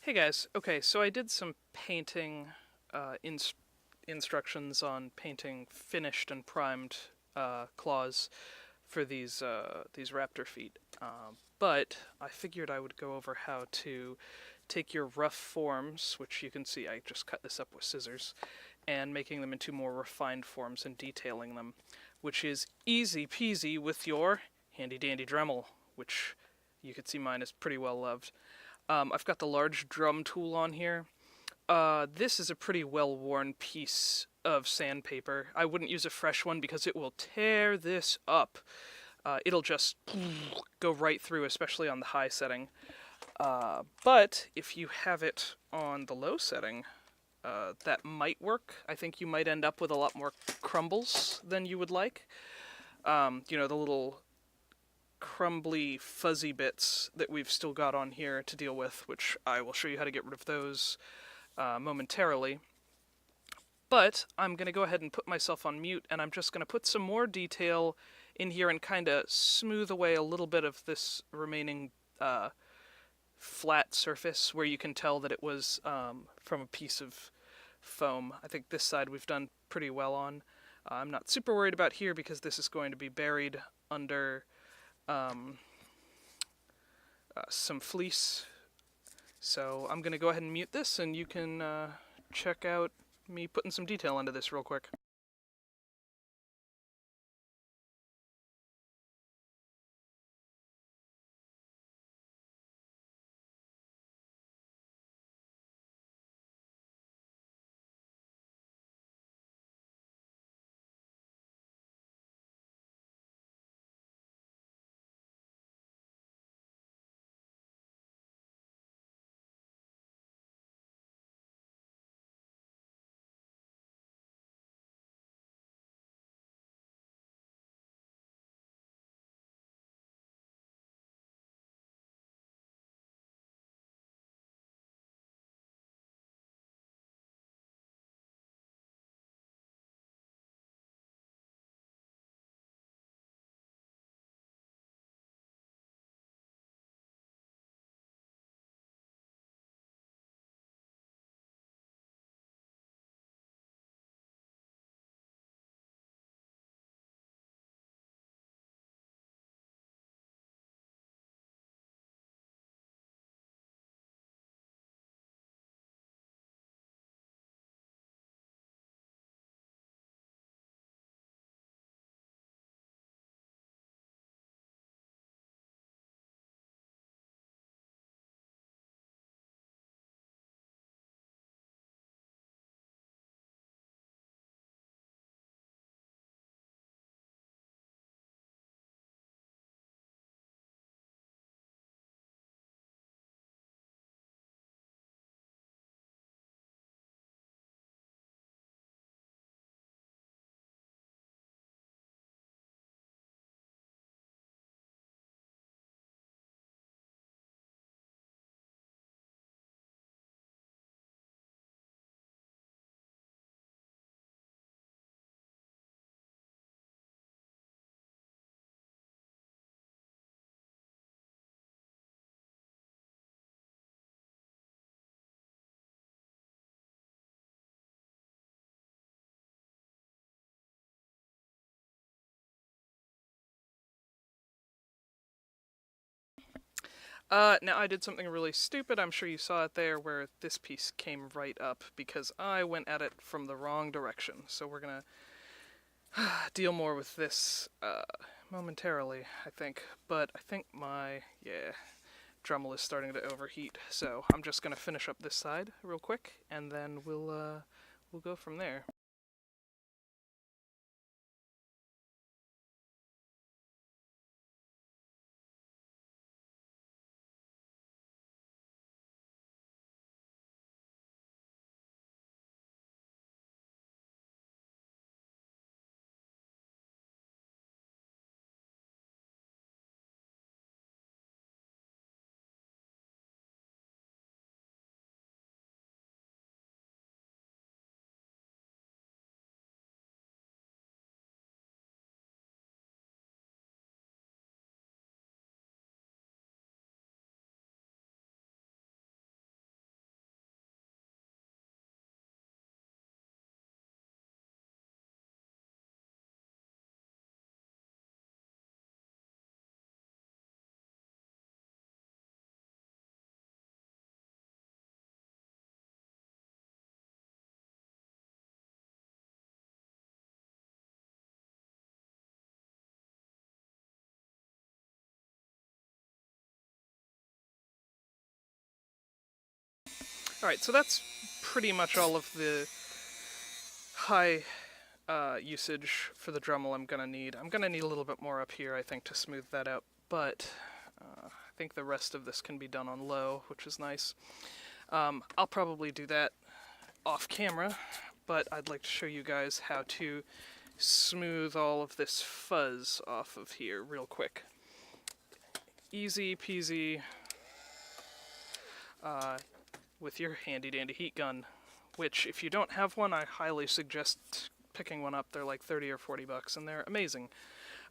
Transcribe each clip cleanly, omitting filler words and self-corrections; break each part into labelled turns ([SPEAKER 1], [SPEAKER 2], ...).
[SPEAKER 1] Hey guys, okay, so I did some painting instructions on painting finished and primed claws for these raptor feet. But I figured I would go over how to take your rough forms, which you can see I just cut this up with scissors, and making them into more refined forms and detailing them, which is easy peasy with your handy dandy Dremel, which you can see mine is pretty well loved. I've got the large drum tool on here. This is a pretty well-worn piece of sandpaper. I wouldn't use a fresh one because it will tear this up. It'll just go right through, especially on the high setting. But if you have it on the low setting, that might work. I think you might end up with a lot more crumbles than you would like. The little crumbly, fuzzy bits that we've still got on here to deal with, which I will show you how to get rid of those momentarily. But I'm going to go ahead and put myself on mute, and I'm just going to put some more detail in here and kind of smooth away a little bit of this remaining flat surface where you can tell that it was from a piece of foam. I think this side we've done pretty well on. I'm not super worried about here because this is going to be buried under some fleece. So I'm going to go ahead and mute this, and you can check out me putting some detail into this real quick. Now I did something really stupid. I'm sure you saw it there where this piece came right up because I went at it from the wrong direction. So we're gonna deal more with this momentarily, I think. But I think my Dremel is starting to overheat. So I'm just gonna finish up this side real quick, and then we'll go from there. Alright, so that's pretty much all of the high usage for the Dremel I'm gonna need. I'm gonna need a little bit more up here, I think, to smooth that out, but I think the rest of this can be done on low, which is nice. I'll probably do that off camera, but I'd like to show you guys how to smooth all of this fuzz off of here real quick. Easy peasy with your handy dandy heat gun, which if you don't have one, I highly suggest picking one up. They're like 30 or 40 bucks and they're amazing.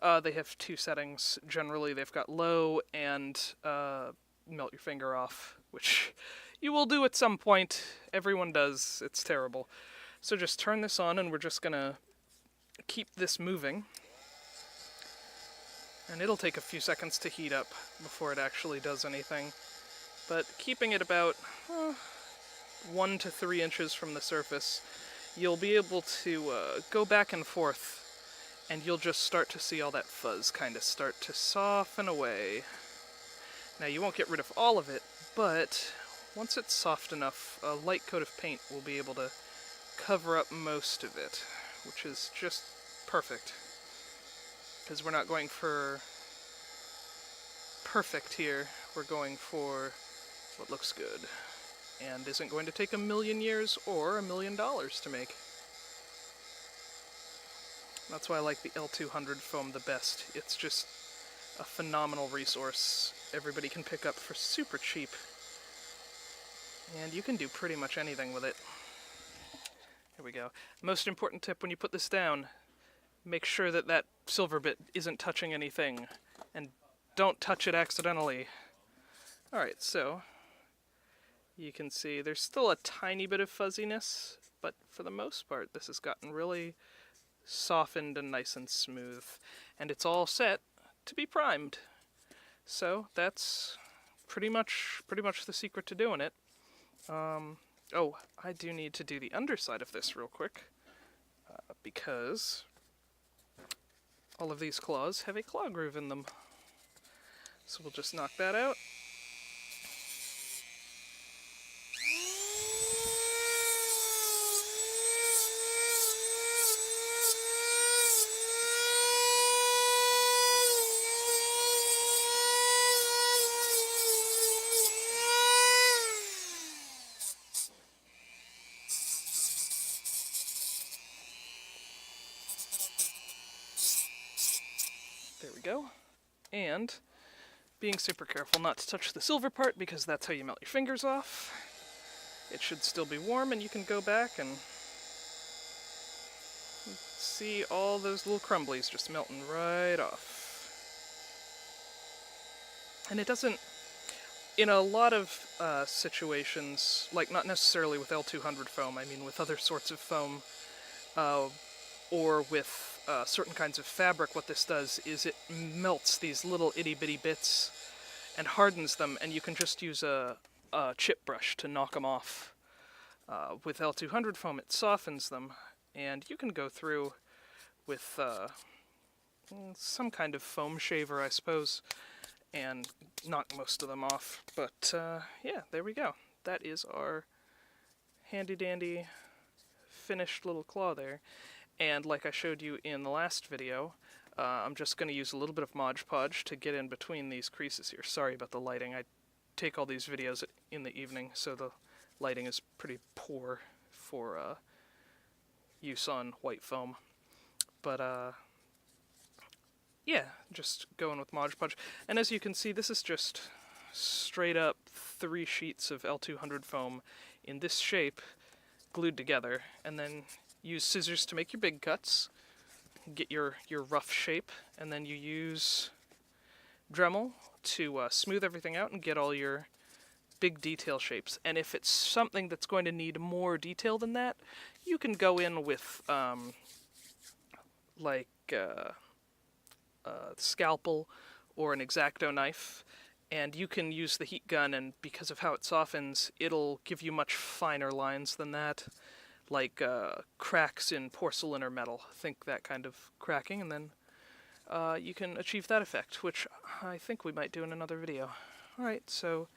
[SPEAKER 1] They have two settings. Generally they've got low and melt your finger off, which you will do at some point. Everyone does. It's terrible. So just turn this on and we're just gonna keep this moving. And it'll take a few seconds to heat up before it actually does anything. But keeping it about 1 to 3 inches from the surface, you'll be able to go back and forth, and you'll just start to see all that fuzz kind of start to soften away. Now you won't get rid of all of it, but once it's soft enough, a light coat of paint will be able to cover up most of it, which is just perfect. Because we're not going for perfect here, we're going for what looks good and isn't going to take 1,000,000 years or $1 million to make. That's why I like the L200 foam the best. It's just a phenomenal resource everybody can pick up for super cheap, and you can do pretty much anything with it. Here we go. Most important tip when you put this down, make sure that that silver bit isn't touching anything, and don't touch it accidentally. Alright, so you can see there's still a tiny bit of fuzziness, but for the most part this has gotten really softened and nice and smooth, and it's all set to be primed. So that's pretty much the secret to doing it. Oh, I do need to do the underside of this real quick, because all of these claws have a claw groove in them. So we'll just knock that out. There we go. And being super careful not to touch the silver part, because that's how you melt your fingers off. It should still be warm, and you can go back and see all those little crumblies just melting right off. And it doesn't, in a lot of situations, like not necessarily with L200 foam, I mean with other sorts of foam, or with certain kinds of fabric, what this does is it melts these little itty-bitty bits and hardens them, and you can just use a chip brush to knock them off. With L200 foam, it softens them, and you can go through with some kind of foam shaver, I suppose, and knock most of them off. But yeah, there we go. That is our handy-dandy finished little claw there. And like I showed you in the last video, I'm just going to use a little bit of Mod Podge to get in between these creases here. Sorry about the lighting. I take all these videos in the evening, so the lighting is pretty poor for use on white foam. But yeah, just going with Mod Podge. And as you can see, this is just straight up 3 sheets of L200 foam in this shape glued together, and then use scissors to make your big cuts, get your rough shape, and then you use Dremel to smooth everything out and get all your big detail shapes. And if it's something that's going to need more detail than that, you can go in with like a scalpel or an X-Acto knife, and you can use the heat gun, and because of how it softens, it'll give you much finer lines than that, like cracks in porcelain or metal. Think that kind of cracking, and then you can achieve that effect, which I think we might do in another video. Alright, so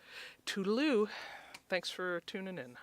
[SPEAKER 1] toodaloo. thanks for tuning in.